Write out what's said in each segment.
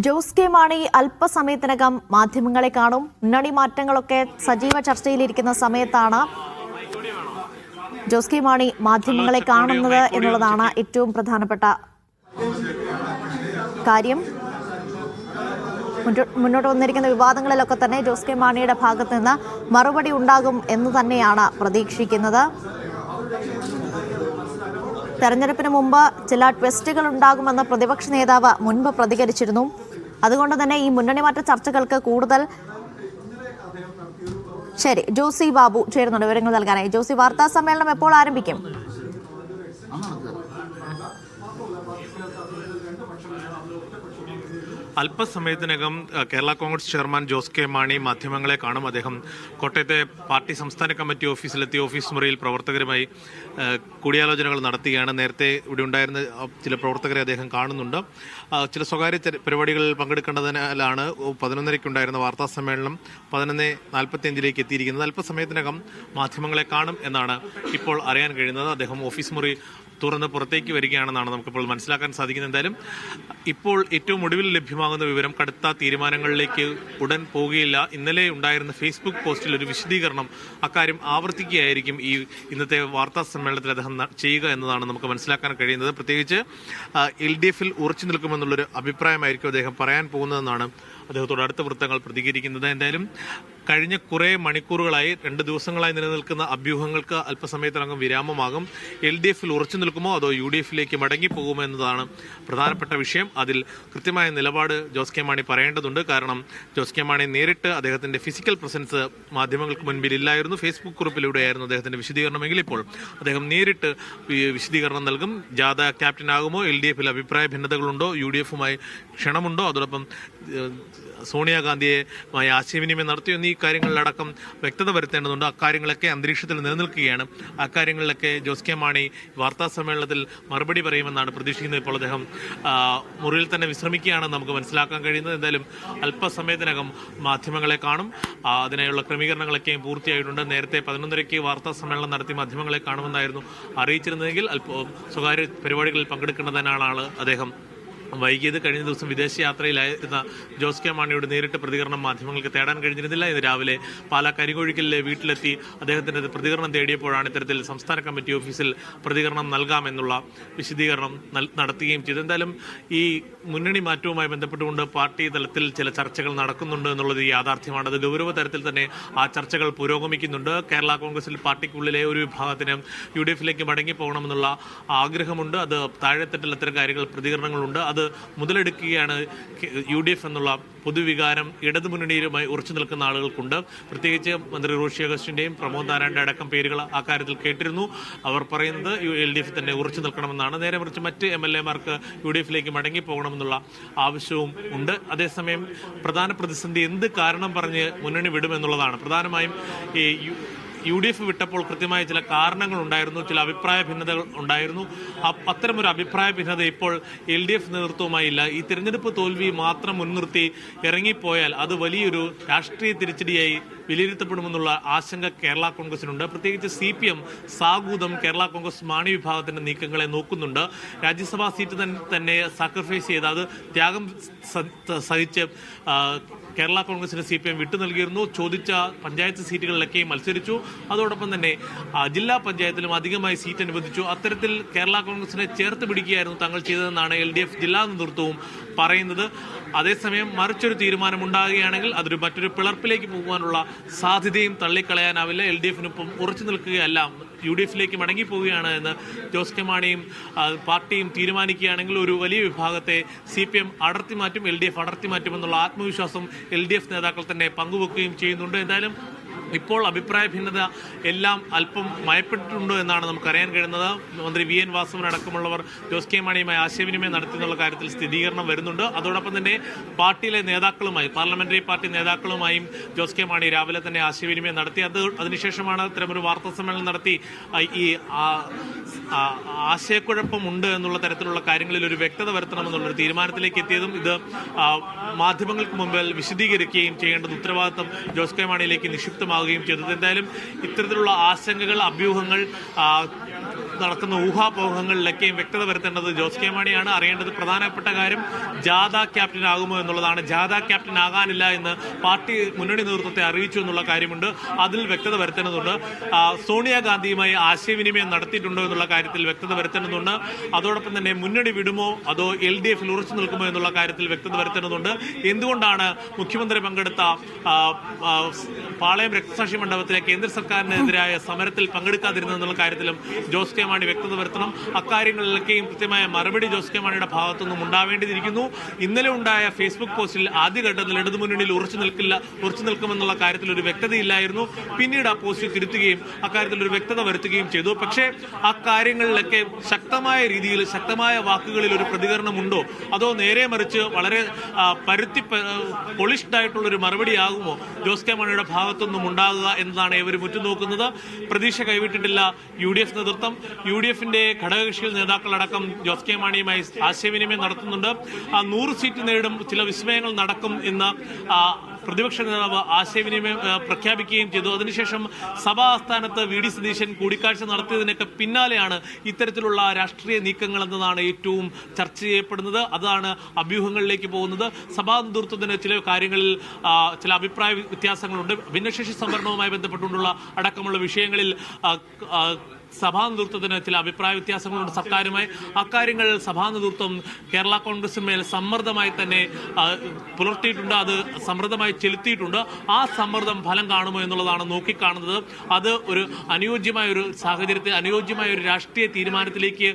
Jose K Mani അല്പസമയത്തിനകം മാധ്യമങ്ങളെ കാണും. മുന്നണി മാറ്റങ്ങളൊക്കെ സജീവ ചർച്ചയിലിരിക്കുന്ന സമയത്താണ് ജോസ് കെ മാണി മാധ്യമങ്ങളെ കാണുന്നത് എന്നുള്ളതാണ് ഏറ്റവും പ്രധാനപ്പെട്ട കാര്യം. മുന്നോട്ട് വന്നിരിക്കുന്ന വിവാദങ്ങളിലൊക്കെ തന്നെ ജോസ് കെ മാണിയുടെ ഭാഗത്ത് നിന്ന് മറുപടി ഉണ്ടാകും എന്ന് തന്നെയാണ് പ്രതീക്ഷിക്കുന്നത്. തെരഞ്ഞെടുപ്പിന് മുമ്പ് ചില ട്വിസ്റ്റുകൾ ഉണ്ടാകുമെന്ന് പ്രതിപക്ഷ നേതാവ് മുൻപ് പ്രതികരിച്ചിരുന്നു. അതുകൊണ്ട് തന്നെ ഈ മുന്നണി മാറ്റ ചർച്ചകൾക്ക് കൂടുതൽ ശരി. ജോസി ബാബു ചേരുന്നുണ്ട് വിവരങ്ങൾ നൽകാനായി. ജോസി, വാർത്താ സമ്മേളനം എപ്പോൾ ആരംഭിക്കും? അല്പസമയത്തിനകം കേരള കോൺഗ്രസ് ചെയർമാൻ ജോസ് കെ മാണി മാധ്യമങ്ങളെ കാണും. അദ്ദേഹം കോട്ടയത്തെ പാർട്ടി സംസ്ഥാന കമ്മിറ്റി ഓഫീസിലെത്തി ഓഫീസ് മുറിയിൽ പ്രവർത്തകരുമായി കൂടിയാലോചനകൾ നടത്തുകയാണ്. നേരത്തെ ഇവിടെ ഉണ്ടായിരുന്ന ചില പ്രവർത്തകരെ അദ്ദേഹം കാണുന്നുണ്ട്. ചില സ്വകാര്യ പരിപാടികളിൽ പങ്കെടുക്കേണ്ടതിനാലാണ് 11:30 ഉണ്ടായിരുന്ന വാർത്താ സമ്മേളനം 11:45 എത്തിയിരിക്കുന്നത്. അല്പസമയത്തിനകം മാധ്യമങ്ങളെ കാണും എന്നാണ് ഇപ്പോൾ അറിയാൻ കഴിയുന്നത്. അദ്ദേഹം ഓഫീസ് മുറി തുറന്ന് പുറത്തേക്ക് വരികയാണെന്നാണ് നമുക്കിപ്പോൾ മനസ്സിലാക്കാൻ സാധിക്കുന്നത്. എന്തായാലും ഇപ്പോൾ ഏറ്റവും ഒടുവിൽ ലഭ്യമാകുന്ന വിവരം കടുത്ത തീരുമാനങ്ങളിലേക്ക് ഉടൻ പോവുകയില്ല. ഇന്നലെ ഉണ്ടായിരുന്ന ഫേസ്ബുക്ക് പോസ്റ്റിൽ ഒരു വിശദീകരണം അക്കാര്യം ആവർത്തിക്കുകയായിരിക്കും ഈ ഇന്നത്തെ വാർത്താ സമ്മേളനത്തിൽ അദ്ദേഹം ചെയ്യുക എന്നതാണ് നമുക്ക് മനസ്സിലാക്കാൻ കഴിയുന്നത്. പ്രത്യേകിച്ച് LDF-ൽ ഉറച്ചു നിൽക്കുമെന്നുള്ളൊരു അഭിപ്രായമായിരിക്കും അദ്ദേഹം പറയാൻ പോകുന്നതെന്നാണ് അദ്ദേഹത്തോട് അടുത്ത വൃത്തങ്ങൾ പ്രതികരിക്കുന്നത്. എന്തായാലും കഴിഞ്ഞ കുറേ മണിക്കൂറുകളായി 2 ദിവസങ്ങളായി നിലനിൽക്കുന്ന അഭ്യൂഹങ്ങൾക്ക് അല്പസമയത്തിനകം വിരാമമാകും. LDF-ൽ ഉറച്ചു നിൽക്കുമോ അതോ UDF-ലേക്ക് മടങ്ങിപ്പോകുമോ എന്നതാണ് പ്രധാനപ്പെട്ട വിഷയം. അതിൽ കൃത്യമായ നിലപാട് ജോസ് കെ മാണി പറയേണ്ടതുണ്ട്. കാരണം ജോസ് കെ മാണി നേരിട്ട് അദ്ദേഹത്തിന്റെ ഫിസിക്കൽ പ്രസൻസ് മാധ്യമങ്ങൾക്ക് മുൻപിൽ ഇല്ലായിരുന്നു. ഫേസ്ബുക്ക് കുറിപ്പിലൂടെയായിരുന്നു അദ്ദേഹത്തിന്റെ വിശദീകരണമെങ്കിൽ ഇപ്പോൾ അദ്ദേഹം നേരിട്ട് വിശദീകരണം നൽകും. ജാഥ ക്യാപ്റ്റനാകുമോ, LDF-ൽ അഭിപ്രായ ഭിന്നതകളുണ്ടോ, UDF-മായി ക്ഷണമുണ്ടോ, അതോടൊപ്പം സോണിയാഗാന്ധിയുമായി ആശയവിനിമയം നടത്തിയോ എന്നീ കാര്യങ്ങളിലടക്കം വ്യക്തത വരുത്തേണ്ടതുണ്ട്. അക്കാര്യങ്ങളൊക്കെ അന്തരീക്ഷത്തിൽ നിലനിൽക്കുകയാണ്. അക്കാര്യങ്ങളിലൊക്കെ ജോസ് കെ മാണി വാർത്താ സമ്മേളനത്തിൽ മറുപടി പറയുമെന്നാണ് പ്രതീക്ഷിക്കുന്നത്. ഇപ്പോൾ അദ്ദേഹം മുറിയിൽ തന്നെ വിശ്രമിക്കുകയാണെന്ന് നമുക്ക് മനസ്സിലാക്കാൻ കഴിയുന്നത്. എന്തായാലും അല്പസമയത്തിനകം മാധ്യമങ്ങളെ കാണും. അതിനായുള്ള ക്രമീകരണങ്ങളൊക്കെയും പൂർത്തിയായിട്ടുണ്ട്. നേരത്തെ 11:30 വാർത്താ സമ്മേളനം നടത്തി മാധ്യമങ്ങളെ കാണുമെന്നായിരുന്നു അറിയിച്ചിരുന്നതെങ്കിൽ സ്വകാര്യ പരിപാടികളിൽ പങ്കെടുക്കേണ്ടതിനാണ് അദ്ദേഹം വൈകിയത്. കഴിഞ്ഞ ദിവസം വിദേശയാത്രയിലായിരുന്ന ജോസ് കെ മാണിയോട് നേരിട്ട് പ്രതികരണം മാധ്യമങ്ങൾക്ക് തേടാൻ കഴിഞ്ഞിരുന്നില്ല. ഇന്ന് രാവിലെ പാലാ കരികോഴിക്കലിലെ വീട്ടിലെത്തി അദ്ദേഹത്തിന്റെ പ്രതികരണം തേടിയപ്പോഴാണ് ഇത്തരത്തിൽ സംസ്ഥാന കമ്മിറ്റി ഓഫീസിൽ പ്രതികരണം നൽകാമെന്നുള്ള വിശദീകരണം നടത്തുകയും ചെയ്തു. എന്തായാലും ഈ മുന്നണി മാറ്റവുമായി ബന്ധപ്പെട്ടുകൊണ്ട് പാർട്ടി തലത്തിൽ ചില ചർച്ചകൾ നടക്കുന്നുണ്ട് എന്നുള്ളത് യാഥാർത്ഥ്യമാണ്. അത് ഗൗരവ തരത്തിൽ തന്നെ ആ ചർച്ചകൾ പുരോഗമിക്കുന്നുണ്ട്. കേരള കോൺഗ്രസിൽ പാർട്ടിക്കുള്ളിലെ ഒരു വിഭാഗത്തിന് UDF-ലേക്ക് മടങ്ങിപ്പോകണമെന്നുള്ള ആഗ്രഹമുണ്ട്. അത് താഴെത്തട്ടിൽ അത്തരം കാര്യങ്ങൾ പ്രതികരണങ്ങളുണ്ട്. അത് മുതലെടുക്കുകയാണ് UDF എന്നുള്ള പൊതുവികാരം ഇടതുമുന്നണിയിലുമായി ഉറച്ചു നിൽക്കുന്ന ആളുകൾക്കുണ്ട്. പ്രത്യേകിച്ച് മന്ത്രി റോഷി അഗസ്റ്റിന്റെയും പ്രമോദ് നാരായണന്റെ അടക്കം പേരുകൾ ആ കാര്യത്തിൽ കേട്ടിരുന്നു. അവർ പറയുന്നത് LDF തന്നെ ഉറച്ചു നിൽക്കണമെന്നാണ്. നേരെ മറിച്ച് മറ്റ് MLA-മാർക്ക് UDF-ലേക്ക് മടങ്ങി പോകണമെന്നുള്ള ആവശ്യവും ഉണ്ട്. അതേസമയം പ്രധാന പ്രതിസന്ധി എന്ത് കാരണം പറഞ്ഞ് മുന്നണി വിടുമെന്നുള്ളതാണ്. പ്രധാനമായും ഈ UDF വിട്ടപ്പോൾ കൃത്യമായ ചില കാരണങ്ങൾ ഉണ്ടായിരുന്നു, ചില അഭിപ്രായ ഭിന്നതകൾ ഉണ്ടായിരുന്നു. അത്തരമൊരു അഭിപ്രായ ഭിന്നത ഇപ്പോൾ LDF നേതൃത്വവുമായി ഇല്ല. ഈ തിരഞ്ഞെടുപ്പ് തോൽവി മാത്രം മുൻനിർത്തി ഇറങ്ങിപ്പോയാൽ അത് വലിയൊരു രാഷ്ട്രീയ തിരിച്ചടിയായി വിലയിരുത്തപ്പെടുമെന്നുള്ള ആശങ്ക കേരള കോൺഗ്രസിനുണ്ട്. പ്രത്യേകിച്ച് CPM സാഗൂതം കേരള കോൺഗ്രസ് മാണി വിഭാഗത്തിന്റെ നീക്കങ്ങളെ നോക്കുന്നുണ്ട്. രാജ്യസഭാ സീറ്റ് തന്നെ സാക്രിഫൈസ് ചെയ്ത് അത് ത്യാഗം സഹിച്ച് കേരള കോൺഗ്രസിന് CPM വിട്ടു നൽകിയിരുന്നു. ചോദിച്ച പഞ്ചായത്ത് സീറ്റുകളിലൊക്കെ മത്സരിച്ചു. അതോടൊപ്പം തന്നെ ജില്ലാ പഞ്ചായത്തിലും അധികമായി സീറ്റ് അനുവദിച്ചു. അത്തരത്തിൽ കേരള കോൺഗ്രസിനെ ചേർത്ത് പിടിക്കുകയായിരുന്നു തങ്ങൾ ചെയ്തതെന്നാണ് LDF ജില്ലാ നേതൃത്വവും പറയുന്നത്. അതേസമയം മറിച്ചൊരു തീരുമാനം ഉണ്ടാകുകയാണെങ്കിൽ അതൊരു മറ്റൊരു പിളർപ്പിലേക്ക് പോകുവാനുള്ള സാധ്യതയും തള്ളിക്കളയാനാവില്ല. LDF-നൊപ്പം ഉറച്ചു നിൽക്കുകയല്ല, UDF-ലേക്ക് മടങ്ങിപ്പോവുകയാണ് എന്ന് ജോസ് കെ മാണിയും പാർട്ടിയും തീരുമാനിക്കുകയാണെങ്കിൽ ഒരു വലിയ വിഭാഗത്തെ CPM അടർത്തി മാറ്റും, LDF അടർത്തി മാറ്റുമെന്നുള്ള ആത്മവിശ്വാസം LDF നേതാക്കൾ തന്നെ പങ്കുവെക്കുകയും ചെയ്യുന്നുണ്ട്. എന്തായാലും ഇപ്പോൾ അഭിപ്രായ ഭിന്നത എല്ലാം അല്പം മയപ്പെട്ടിട്ടുണ്ടോ എന്നാണ് നമുക്കറിയാൻ കഴിയുന്നത്. മന്ത്രി VN വാസവൻ അടക്കമുള്ളവർ ജോസ് കെ മാണിയുമായി ആശയവിനിമയം നടത്തിയെന്നുള്ള കാര്യത്തിൽ സ്ഥിരീകരണം വരുന്നുണ്ട്. അതോടൊപ്പം തന്നെ പാർട്ടിയിലെ നേതാക്കളുമായി, പാർലമെന്ററി പാർട്ടി നേതാക്കളുമായും ജോസ് കെ മാണി രാവിലെ തന്നെ ആശയവിനിമയം നടത്തി. അതിനുശേഷമാണ് ഇത്തരമൊരു വാർത്താ സമ്മേളനം നടത്തി ഈ ആശയക്കുഴപ്പമുണ്ട് എന്നുള്ള തരത്തിലുള്ള കാര്യങ്ങളിൽ ഒരു വ്യക്തത വരുത്തണമെന്നുള്ളൊരു തീരുമാനത്തിലേക്ക് എത്തിയതും ഇത് മാധ്യമങ്ങൾക്ക് മുമ്പിൽ വിശദീകരിക്കുകയും ചെയ്യേണ്ടത് ഉത്തരവാദിത്തം ജോസ് കെ മാണിയിലേക്ക് നിക്ഷിപ്തമാകുകയും ചെയ്തത്. എന്തായാലും ഇത്തരത്തിലുള്ള ആശങ്കകൾ, അഭ്യൂഹങ്ങൾ നടക്കുന്ന ഊഹാപോഹങ്ങളിലൊക്കെയും വ്യക്തത വരുത്തേണ്ടത് ജോസ് കെ മാണിയാണ്. അറിയേണ്ടത് പ്രധാനപ്പെട്ട കാര്യം ജാഥ ക്യാപ്റ്റൻ ആകുമോ എന്നുള്ളതാണ്. ജാഥ ക്യാപ്റ്റൻ ആകാനില്ല എന്ന് പാർട്ടി മുന്നണി നേതൃത്വത്തെ അറിയിച്ചു എന്നുള്ള കാര്യമുണ്ട്. അതിൽ വ്യക്തത വരുത്തേണ്ടതുണ്ട്. സോണിയാഗാന്ധിയുമായി ആശയവിനിമയം നടത്തിയിട്ടുണ്ടോ എന്നുള്ള കാര്യത്തിൽ വ്യക്തത വരുത്തേണ്ടതുണ്ട്. അതോടൊപ്പം തന്നെ മുന്നണി വിടുമോ അതോ LDF ഉറച്ചു നിൽക്കുമോ എന്നുള്ള കാര്യത്തിൽ വ്യക്തത വരുത്തേണ്ടതുണ്ട്. എന്തുകൊണ്ടാണ് മുഖ്യമന്ത്രി പങ്കെടുത്ത പാളയം രക്തസാക്ഷി മണ്ഡപത്തിലെ കേന്ദ്ര സർക്കാരിനെതിരായ സമരത്തിൽ പങ്കെടുക്കാതിരുന്നതെന്നുള്ള കാര്യത്തിലും ജോസ് കെ മാണി വ്യക്തത വരുത്തണം. അക്കാര്യങ്ങളിലൊക്കെയും കൃത്യമായ മറുപടി ജോസ് കെ മാണിയുടെ ഭാഗത്തുനിന്നും ഉണ്ടാവേണ്ടിയിരിക്കുന്നു. ഇന്നലെ ഉണ്ടായ ഫേസ്ബുക്ക് പോസ്റ്റിൽ ആദ്യഘട്ടത്തിൽ ഇടതുമുന്നണിയിൽ ഉറച്ചു നിൽക്കുമെന്നുള്ള കാര്യത്തിൽ ഒരു വ്യക്തതയില്ലായിരുന്നു. പിന്നീട് ആ പോസ്റ്റ് തിരുത്തുകയും അക്കാര്യത്തിൽ ഒരു വ്യക്തത വരുത്തുകയും ചെയ്തു. പക്ഷേ ആ കാര്യങ്ങളിലൊക്കെ ശക്തമായ രീതിയിൽ ശക്തമായ വാക്കുകളിൽ ഒരു പ്രതികരണമുണ്ടോ അതോ നേരെ മറിച്ച് വളരെ പോളിഷ്ഡ് ആയിട്ടുള്ള ഒരു മറുപടിയാകുമോ ജോസ് കെ മാണിയുടെ ഭാഗത്തുനിന്നും ഉണ്ടാകുക എന്നതാണ് ഇവർ ഉറ്റുനോക്കുന്നത്. പ്രതീക്ഷ കൈവിട്ടിട്ടില്ല UDF നേതൃത്വം. UDFന്റെ ഘടകകക്ഷികൾ നേതാക്കളടക്കം ജോസ് കെ മാണിയുമായി ആശയവിനിമയം നടത്തുന്നുണ്ട്. 100 സീറ്റ് നേടും, ചില വിസ്മയങ്ങൾ നടക്കും എന്ന് പ്രതിപക്ഷ നേതാവ് ആശയവിനിമയം പ്രഖ്യാപിക്കുകയും ചെയ്തു. അതിനുശേഷം സഭാ ആസ്ഥാനത്ത് VD സതീശൻ കൂടിക്കാഴ്ച നടത്തിയതിനൊക്കെ പിന്നാലെയാണ് ഇത്തരത്തിലുള്ള രാഷ്ട്രീയ നീക്കങ്ങൾ എന്നതാണ് ഏറ്റവും ചർച്ച ചെയ്യപ്പെടുന്നത്. അതാണ് അഭ്യൂഹങ്ങളിലേക്ക് പോകുന്നത്. സഭാ നേതൃത്വത്തിന് ചില കാര്യങ്ങളിൽ ചില അഭിപ്രായ വ്യത്യാസങ്ങളുണ്ട്. ഭിന്നശേഷി സംവരണവുമായി ബന്ധപ്പെട്ടുകൊണ്ടുള്ള അടക്കമുള്ള വിഷയങ്ങളിൽ സഭാ നേതൃത്വത്തിന് ചില അഭിപ്രായ വ്യത്യാസങ്ങളുണ്ട് സർക്കാരുമായി. അക്കാര്യങ്ങൾ സഭാ നേതൃത്വം കേരള കോൺഗ്രസിന്മേൽ സമ്മർദ്ദമായി തന്നെ പുലർത്തിയിട്ടുണ്ട്, അത് സമ്മർദ്ദമായി ചെലുത്തിയിട്ടുണ്ട്. ആ സമ്മർദ്ദം ഫലം കാണുമോ എന്നുള്ളതാണ് നോക്കിക്കാണുന്നത്. അത് ഒരു അനുയോജ്യമായ ഒരു സാഹചര്യത്തിൽ അനുയോജ്യമായ ഒരു രാഷ്ട്രീയ തീരുമാനത്തിലേക്ക്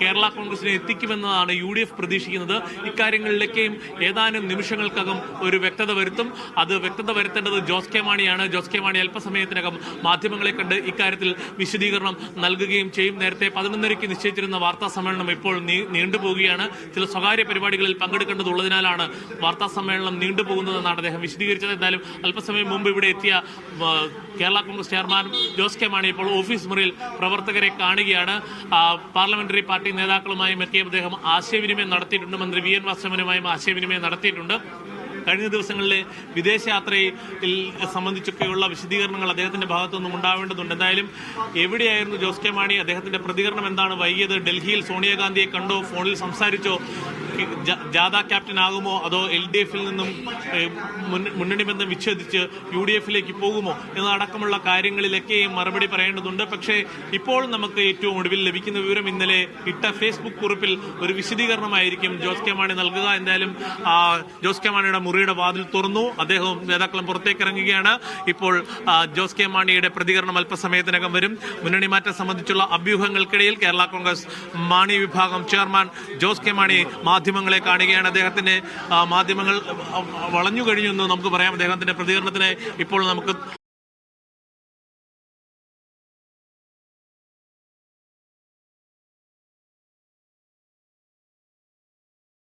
കേരള കോൺഗ്രസിനെ എത്തിക്കുമെന്നതാണ് UDF പ്രതീക്ഷിക്കുന്നത്. ഇക്കാര്യങ്ങളിലേക്കും ഏതാനും നിമിഷങ്ങൾക്കകം ഒരു വ്യക്തത വരുത്തും. അത് വ്യക്തത വരുത്തേണ്ടത് ജോസ് കെ മാണിയാണ്. ജോസ് കെ മാണി അല്പസമയത്തിനകം മാധ്യമങ്ങളെ കണ്ട് ഇക്കാര്യത്തിൽ വിശദീകരണം നൽകുകയും ചെയ്യും. നേരത്തെ 11:30 നിശ്ചയിച്ചിരുന്ന വാർത്താ സമ്മേളനം ഇപ്പോൾ നീണ്ടുപോവുകയാണ്. ചില സ്വകാര്യ പരിപാടികളിൽ പങ്കെടുക്കേണ്ടതുള്ളതിനാലാണ് വാർത്താ സമ്മേളനം നീണ്ടുപോകുന്നതെന്നാണ് അദ്ദേഹം വിശദീകരിച്ചത്. എന്തായാലും അല്പസമയം മുമ്പ് ഇവിടെ എത്തിയ കേരള കോൺഗ്രസ് ചെയർമാൻ ജോസ് കെ മാണി ഇപ്പോൾ ഓഫീസ് മുറിയിൽ പ്രവർത്തകരെ കാണുകയാണ്. പാർലമെന്ററി പാർട്ടി നേതാക്കളുമായും ഒക്കെ അദ്ദേഹം ആശയവിനിമയം നടത്തിയിട്ടുണ്ട്. മന്ത്രി VN വാസവനുമായും ആശയവിനിമയം നടത്തിയിട്ടുണ്ട്. കഴിഞ്ഞ ദിവസങ്ങളിലെ വിദേശയാത്രയിൽ സംബന്ധിച്ചൊക്കെയുള്ള വിശദീകരണങ്ങൾ അദ്ദേഹത്തിന്റെ ഭാഗത്തുനിന്നും ഉണ്ടാവേണ്ടതുണ്ട്. എന്തായാലും എവിടെയായിരുന്നു ജോസ് കെ മാണി? അദ്ദേഹത്തിന്റെ പ്രതികരണം എന്താണ് വൈകിയത്? ഡൽഹിയിൽ സോണിയാഗാന്ധിയെ കണ്ടോ? ഫോണിൽ സംസാരിച്ചോ? ജാഥ ക്യാപ്റ്റൻ ആകുമോ അതോ LDFിൽ നിന്നും മുന്നണി ബന്ധം വിച്ഛേദിച്ച് UDFിലേക്ക് പോകുമോ എന്നതടക്കമുള്ള കാര്യങ്ങളിലൊക്കെയും മറുപടി പറയേണ്ടതുണ്ട്. പക്ഷേ ഇപ്പോൾ നമുക്ക് ഏറ്റവും ഒടുവിൽ ലഭിക്കുന്ന വിവരം ഇന്നലെ ഇട്ട ഫേസ്ബുക്ക് കുറിപ്പിൽ ഒരു വിശദീകരണമായിരിക്കും ജോസ് കെ മാണി നൽകുക. എന്തായാലും ജോസ് കെ മാണിയുടെ മുറിയുടെ വാതിൽ തുറന്നു, അദ്ദേഹവും നേതാക്കളും പുറത്തേക്ക് ഇറങ്ങുകയാണ്. ഇപ്പോൾ ജോസ് കെ മാണിയുടെ പ്രതികരണം അല്പസമയത്തിനകം വരും. മുന്നണി മാറ്റം സംബന്ധിച്ചുള്ള അഭ്യൂഹങ്ങൾക്കിടയിൽ കേരള കോൺഗ്രസ് മാണി വിഭാഗം ചെയർമാൻ ജോസ് കെ മാണി മാധ്യമങ്ങളെ കാണുകയാണ്. അദ്ദേഹത്തിന്റെ മാധ്യമങ്ങൾ വളഞ്ഞു കഴിഞ്ഞു എന്ന് നമുക്ക് പറയാം. അദ്ദേഹത്തിന്റെ പ്രതികരണത്തിന് ഇപ്പോൾ നമുക്ക്